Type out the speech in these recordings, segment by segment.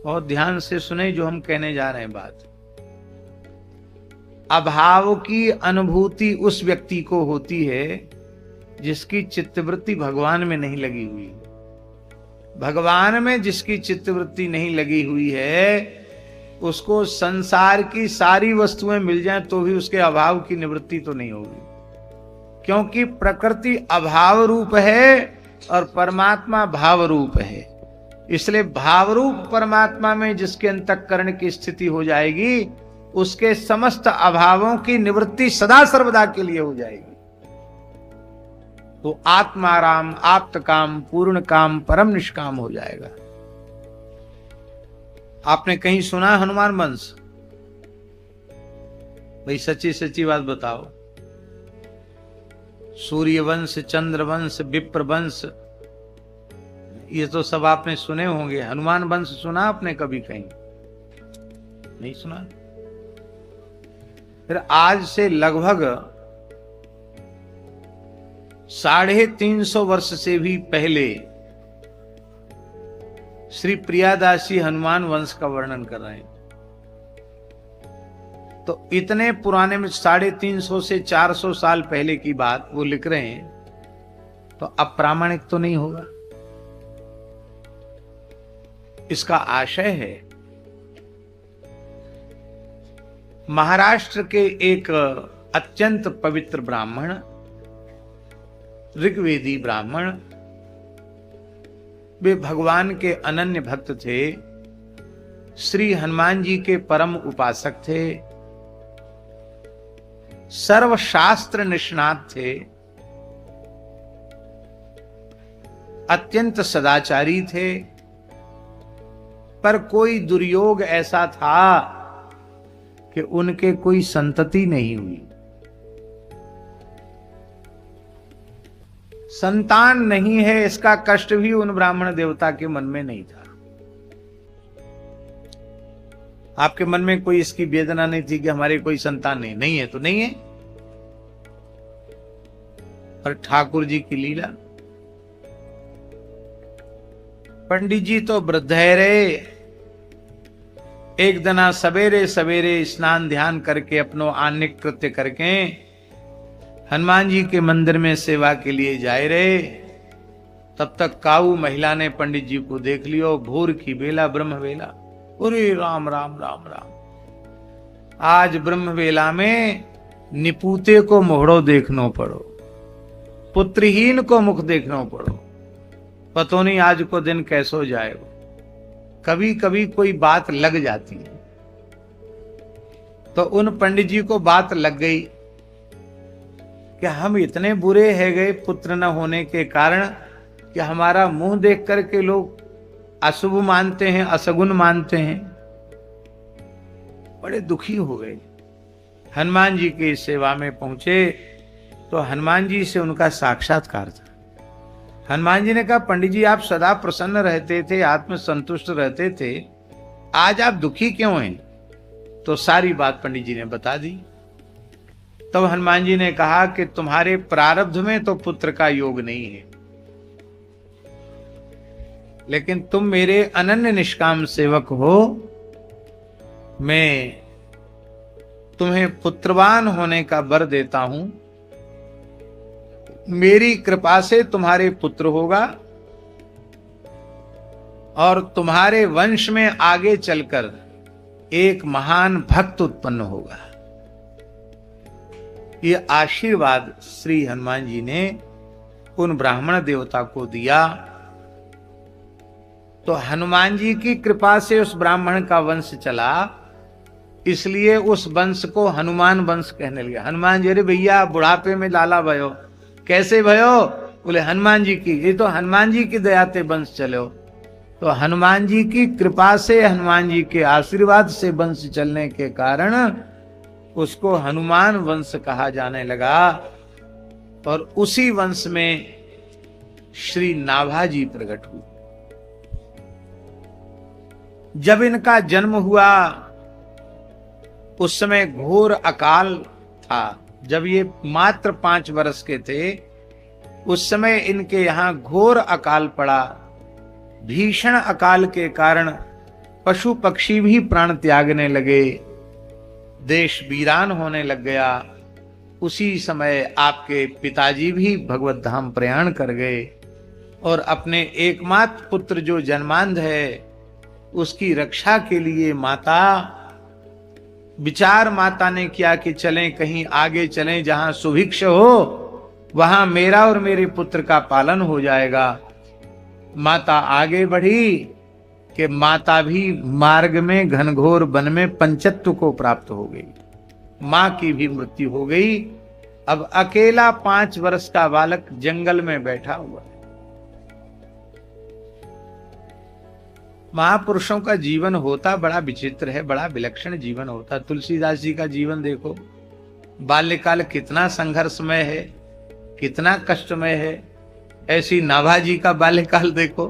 और ध्यान से सुने जो हम कहने जा रहे हैं बात। अभाव की अनुभूति उस व्यक्ति को होती है जिसकी चित्तवृत्ति भगवान में नहीं लगी हुई। भगवान में जिसकी चित्तवृत्ति नहीं लगी हुई है उसको संसार की सारी वस्तुएं मिल जाएं तो भी उसके अभाव की निवृत्ति तो नहीं होगी, क्योंकि प्रकृति अभाव रूप है और परमात्मा भाव रूप है। इसलिए भाव रूप परमात्मा में जिसके अंतःकरण की स्थिति हो जाएगी उसके समस्त अभावों की निवृत्ति सदा सर्वदा के लिए हो जाएगी। तो आत्माराम, आप्त काम, पूर्ण काम, परम निष्काम हो जाएगा। आपने कहीं सुना हनुमान वंश? भाई सच्ची सच्ची बात बताओ। सूर्य वंश, चंद्र वंश, विप्र वंश, ये तो सब आपने सुने होंगे। हनुमान वंश सुना आपने कभी कहीं? नहीं सुना। फिर आज से लगभग 350 वर्ष से भी पहले श्री प्रियादासी हनुमान वंश का वर्णन कर रहे हैं। तो इतने पुराने में 350 से 400 साल पहले की बात वो लिख रहे हैं, तो अप्रामाणिक तो नहीं होगा। इसका आशय है महाराष्ट्र के एक अत्यंत पवित्र ब्राह्मण, ऋग्वेदी ब्राह्मण, वे भगवान के अनन्य भक्त थे, श्री हनुमान जी के परम उपासक थे, सर्वशास्त्र निष्णात थे, अत्यंत सदाचारी थे। पर कोई दुर्योग ऐसा था कि उनके कोई संतति नहीं हुई, संतान नहीं है, इसका कष्ट भी उन ब्राह्मण देवता के मन में नहीं था। आपके मन में कोई इसकी वेदना नहीं थी कि हमारे कोई संतान नहीं है तो नहीं है। और ठाकुर जी की लीला, पंडित जी तो वृद्ध है रे, एक दिना सवेरे सवेरे स्नान ध्यान करके अपनो आन्निक कृत्य करके हनुमान जी के मंदिर में सेवा के लिए जाए रहे। तब तक काऊ महिला ने पंडित जी को देख लियो। भोर की बेला, ब्रह्म वेला। अरे राम राम राम राम, आज ब्रह्म वेला में निपूते को मोहड़ो देखनो पड़ो, पुत्रहीन को मुख देखनो पड़ो, पतो नहीं आज को दिन कैसो जाएगा। कभी कभी कोई बात लग जाती है। तो उन पंडित जी को बात लग गई कि हम इतने बुरे है गए पुत्र न होने के कारण कि हमारा मुंह देख करके लोग अशुभ मानते हैं, असगुन मानते हैं। बड़े दुखी हो गए। हनुमान जी की सेवा में पहुंचे तो हनुमान जी से उनका साक्षात्कार था। हनुमान जी ने कहा, पंडित जी आप सदा प्रसन्न रहते थे, आत्म संतुष्ट रहते थे, आज आप दुखी क्यों हैं? तो सारी बात पंडित जी ने बता दी। तब हनुमान जी ने कहा कि तुम्हारे प्रारब्ध में तो पुत्र का योग नहीं है, लेकिन तुम मेरे अनन्य निष्काम सेवक हो, मैं तुम्हें पुत्रवान होने का वर देता हूं। मेरी कृपा से तुम्हारे पुत्र होगा और तुम्हारे वंश में आगे चलकर एक महान भक्त उत्पन्न होगा। ये आशीर्वाद श्री हनुमान जी ने उन ब्राह्मण देवता को दिया। तो हनुमान जी की कृपा से उस ब्राह्मण का वंश चला, इसलिए उस वंश को हनुमान वंश कहने लगे। हनुमान जी, अरे भैया बुढ़ापे में लाला भयो, कैसे भयो? बोले हनुमान जी की, ये तो हनुमान जी की दया से वंश चलो। तो हनुमान जी की कृपा से, हनुमान जी के आशीर्वाद से वंश चलने के कारण उसको हनुमान वंश कहा जाने लगा। और उसी वंश में श्री नाभाजी प्रकट हुए। जब इनका जन्म हुआ उस समय घोर अकाल था। जब ये मात्र 5 वर्ष के थे उस समय इनके यहां घोर अकाल पड़ा। भीषण अकाल के कारण पशु पक्षी भी प्राण त्यागने लगे, देश वीरान होने लग गया। उसी समय आपके पिताजी भी भगवत धाम प्रयाण कर गए और अपने एकमात्र पुत्र जो जन्मांध है उसकी रक्षा के लिए माता, विचार माता ने किया कि चलें कहीं आगे चलें, जहां सुभिक्ष हो वहां मेरा और मेरे पुत्र का पालन हो जाएगा। माता आगे बढ़ी कि माता भी मार्ग में घनघोर वन में पंचत्व को प्राप्त हो गई। मां की भी मृत्यु हो गई। अब अकेला 5 वर्ष का बालक जंगल में बैठा हुआ है। महापुरुषों का जीवन होता बड़ा विचित्र है, बड़ा विलक्षण जीवन होता। तुलसीदास जी का जीवन देखो, बाल्यकाल कितना संघर्षमय है, कितना कष्टमय है। ऐसी नाभाजी का बाल्यकाल देखो,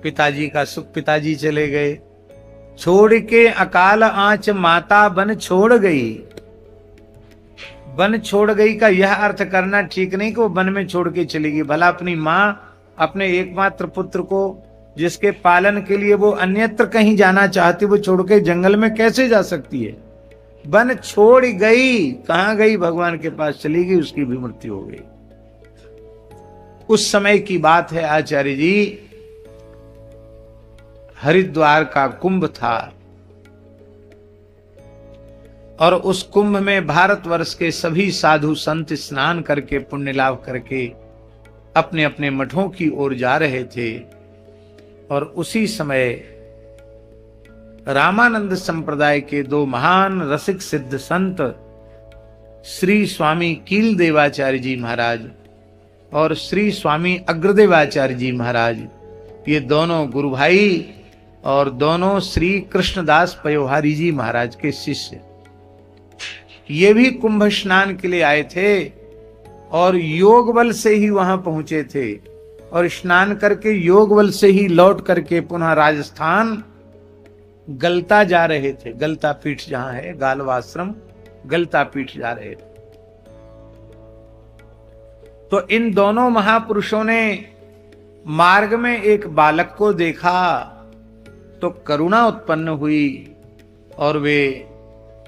पिताजी का सुख, पिताजी चले गए, छोड़ के अकाल आंच माता बन छोड़ गई। वन छोड़ गई का यह अर्थ करना ठीक नहीं कि वो वन में छोड़ के चली गई। भला अपनी मां अपने एकमात्र पुत्र को जिसके पालन के लिए वो अन्यत्र कहीं जाना चाहती, वो छोड़ के जंगल में कैसे जा सकती है? वन छोड़ गई, कहां गई? भगवान के पास चली गई, उसकी भी मृत्यु हो गई। उस समय की बात है आचार्य जी, हरिद्वार का कुंभ था और उस कुंभ में भारतवर्ष के सभी साधु संत स्नान करके पुण्य लाभ करके अपने अपने मठों की ओर जा रहे थे। और उसी समय रामानंद संप्रदाय के 2 महान रसिक सिद्ध संत श्री स्वामी कील देवाचार्य जी महाराज और श्री स्वामी अग्रदेवाचार्य जी महाराज, ये दोनों गुरु भाई और दोनों श्री कृष्णदास पयोहारी जी महाराज के शिष्य, ये भी कुंभ स्नान के लिए आए थे और योग बल से ही वहां पहुंचे थे और स्नान करके योग बल से ही लौट करके पुनः राजस्थान गलता जा रहे थे। गलता पीठ जहां है, गालवाश्रम, गलता पीठ जा रहे थे। तो इन दोनों महापुरुषों ने मार्ग में एक बालक को देखा तो करुणा उत्पन्न हुई और वे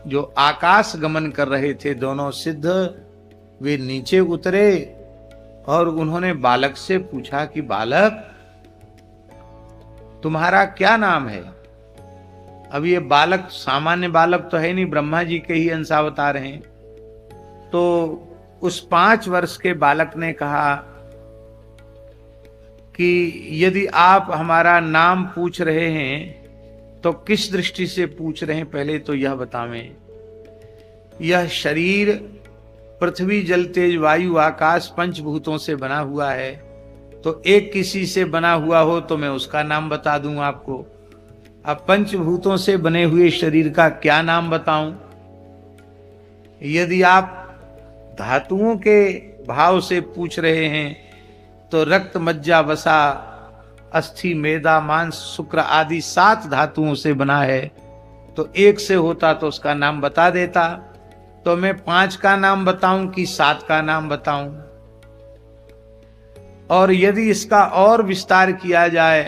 जो आकाश गमन कर रहे थे दोनों सिद्ध, वे नीचे उतरे और उन्होंने बालक से पूछा कि बालक, तुम्हारा क्या नाम है? अब ये बालक सामान्य बालक तो है नहीं, ब्रह्मा जी के ही अंशावतार हैं। तो उस 5 वर्ष के बालक ने कहा कि यदि आप हमारा नाम पूछ रहे हैं तो किस दृष्टि से पूछ रहे हैं, पहले तो यह बतावें। यह शरीर पृथ्वी जल तेज वायु आकाश पंचभूतों से बना हुआ है, तो एक किसी से बना हुआ हो तो मैं उसका नाम बता दूं आपको। अब पंचभूतों से बने हुए शरीर का क्या नाम बताऊं? यदि आप धातुओं के भाव से पूछ रहे हैं तो रक्त मज्जा वसा अस्थि मेदा मांस शुक्र आदि 7 धातुओं से बना है, तो एक से होता तो उसका नाम बता देता। तो मैं 5 का नाम बताऊं कि 7 का नाम बताऊं? और यदि इसका और विस्तार किया जाए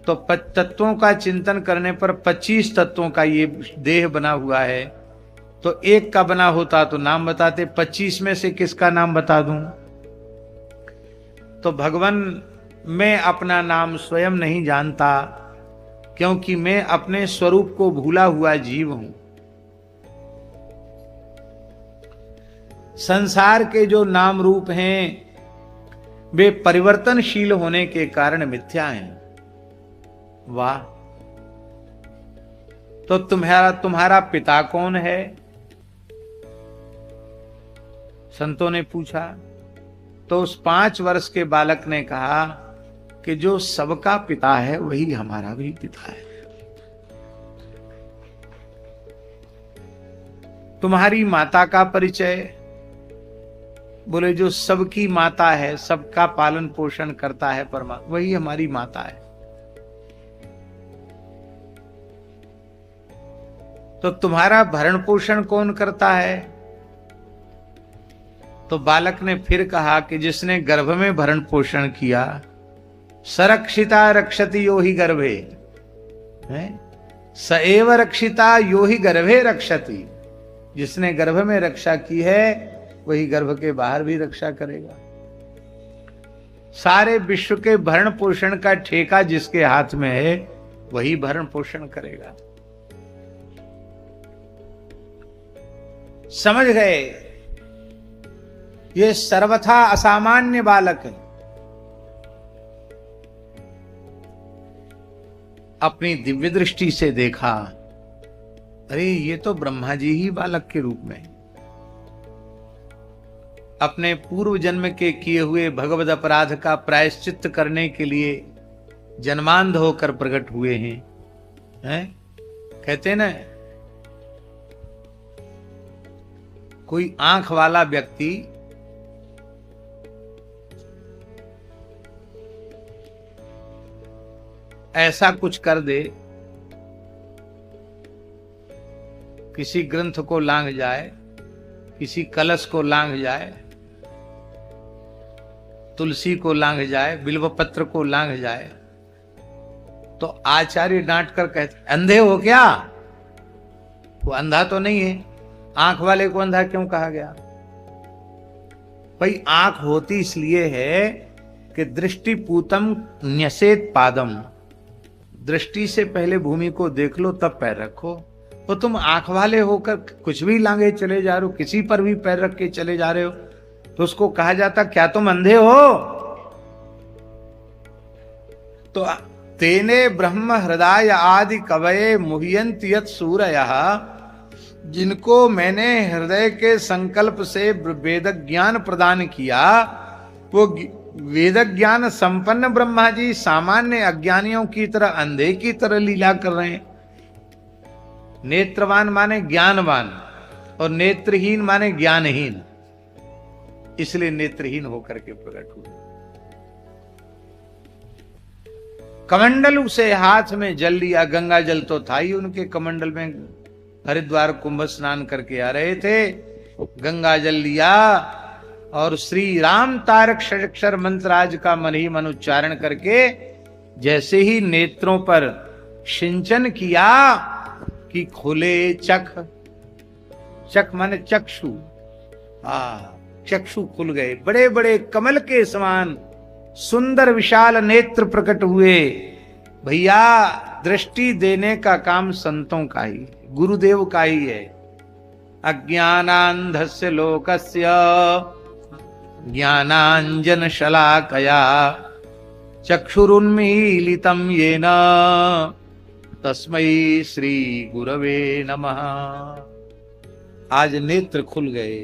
तो तत्वों का चिंतन करने पर 25 तत्वों का ये देह बना हुआ है, तो एक का बना होता तो नाम बताते, 25 में से किसका नाम बता दूं? तो भगवान, मैं अपना नाम स्वयं नहीं जानता क्योंकि मैं अपने स्वरूप को भूला हुआ जीव हूं। संसार के जो नाम रूप हैं वे परिवर्तनशील होने के कारण मिथ्या हैं। वाह! तो तुम्हारा पिता कौन है? संतों ने पूछा। तो उस 5 वर्ष के बालक ने कहा कि जो सबका पिता है वही हमारा भी पिता है। तुम्हारी माता का परिचय? बोले जो सबकी माता है, सबका पालन पोषण करता है परमात्मा, वही हमारी माता है। तो तुम्हारा भरण पोषण कौन करता है? तो बालक ने फिर कहा कि जिसने गर्भ में भरण पोषण किया सरक्षिता रक्षति यो ही गर्भे, है स एव रक्षिता यो ही गर्भे रक्षति। जिसने गर्भ में रक्षा की है वही गर्भ के बाहर भी रक्षा करेगा। सारे विश्व के भरण पोषण का ठेका जिसके हाथ में है वही भरण पोषण करेगा। समझ गए? ये सर्वथा असामान्य बालक है। अपनी दिव्य दृष्टि से देखा, अरे ये तो ब्रह्मा जी ही बालक के रूप में, अपने पूर्व जन्म के किए हुए भगवद अपराध का प्रायश्चित्त करने के लिए जन्मांध होकर प्रकट हुए हैं? कहते ना, कोई आंख वाला व्यक्ति ऐसा कुछ कर दे, किसी ग्रंथ को लांघ जाए, किसी कलश को लांघ जाए, तुलसी को लांघ जाए, बिल्व पत्र को लांघ जाए, तो आचार्य डांट कर कहते, अंधे हो क्या? वो अंधा तो नहीं है। आंख वाले को अंधा क्यों कहा गया? भाई आंख होती इसलिए है कि दृष्टि पूतम न्यसेत पादम, दृष्टि से पहले भूमि को देख लो तब पैर रखो। तो तुम आंख वाले होकर कुछ भी लांघे चले जा रहे हो, किसी पर भी पैर रख के चले जा रहे हो, तो उसको कहा जाता क्या तुम अंधे हो? तो तेने ब्रह्म हृदय आदि कवये मुह्यन्त यत् सूरयः, जिनको मैंने हृदय के संकल्प से वेद ज्ञान प्रदान किया, वो वेद ज्ञान संपन्न ब्रह्मा जी सामान्य अज्ञानियों की तरह अंधे की तरह लीला कर रहे हैं। नेत्रवान माने ज्ञानवान और नेत्रहीन माने ज्ञानहीन, इसलिए नेत्रहीन होकर के प्रकट हुए। कमंडल उसे हाथ में जल लिया, गंगा जल तो था ही उनके कमंडल में, हरिद्वार कुंभ स्नान करके आ रहे थे, गंगा जल लिया और श्री राम तारक षडक्षर मंत्र आज का मन ही मन उच्चारण करके जैसे ही नेत्रों पर सिंचन किया कि खुले चख, चख माने चक्षु, चक्षु खुल गए, बड़े बड़े कमल के समान सुंदर विशाल नेत्र प्रकट हुए। भैया दृष्टि देने का काम संतों का ही, गुरुदेव का ही है। अज्ञानांधस्य लोकस्य ज्ञानांजन शलाकया चक्षुरुन्मीलितं येन तस्मै श्री गुरवे नमः। आज नेत्र खुल गए,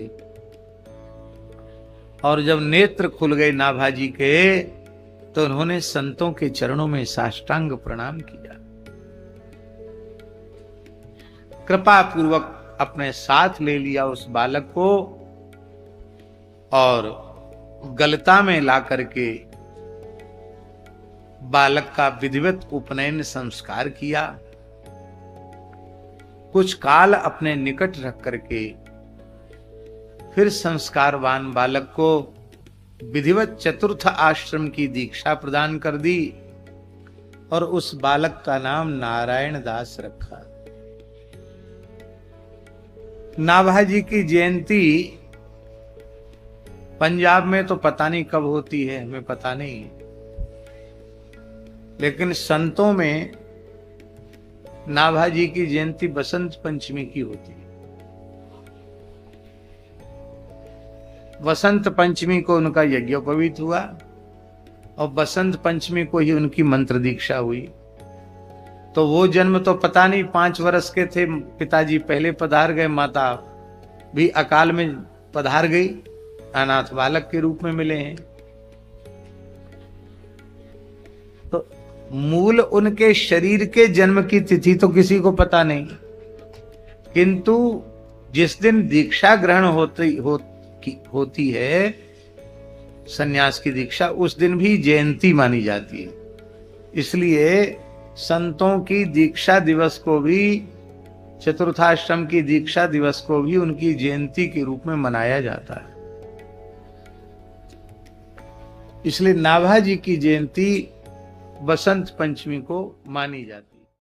और जब नेत्र खुल गए नाभाजी के, तो उन्होंने संतों के चरणों में साष्टांग प्रणाम किया, कृपा पूर्वक अपने साथ ले लिया उस बालक को और गलता में ला करके बालक का विधिवत उपनयन संस्कार किया। कुछ काल अपने निकट रख करके फिर संस्कारवान बालक को विधिवत चतुर्थ आश्रम की दीक्षा प्रदान कर दी और उस बालक का नाम नारायण दास रखा। नाभाजी की जयंती पंजाब में तो पता नहीं कब होती है, हमें पता नहीं, लेकिन संतों में नाभाजी की जयंती बसंत पंचमी की होती है। वसंत पंचमी को उनका यज्ञोपवीत हुआ और बसंत पंचमी को ही उनकी मंत्र दीक्षा हुई। तो वो जन्म तो पता नहीं, 5 वर्ष के थे, पिताजी पहले पधार गए, माता भी अकाल में पधार गई, अनाथ बालक के रूप में मिले हैं। तो मूल उनके शरीर के जन्म की तिथि तो किसी को पता नहीं, किंतु जिस दिन दीक्षा ग्रहण होती है, सन्यास की दीक्षा, उस दिन भी जयंती मानी जाती है। इसलिए संतों की दीक्षा दिवस को भी, चतुर्थाश्रम की दीक्षा दिवस को भी उनकी जयंती के रूप में मनाया जाता है। इसलिए नाभाजी की जयंती बसंत पंचमी को मानी जाती है।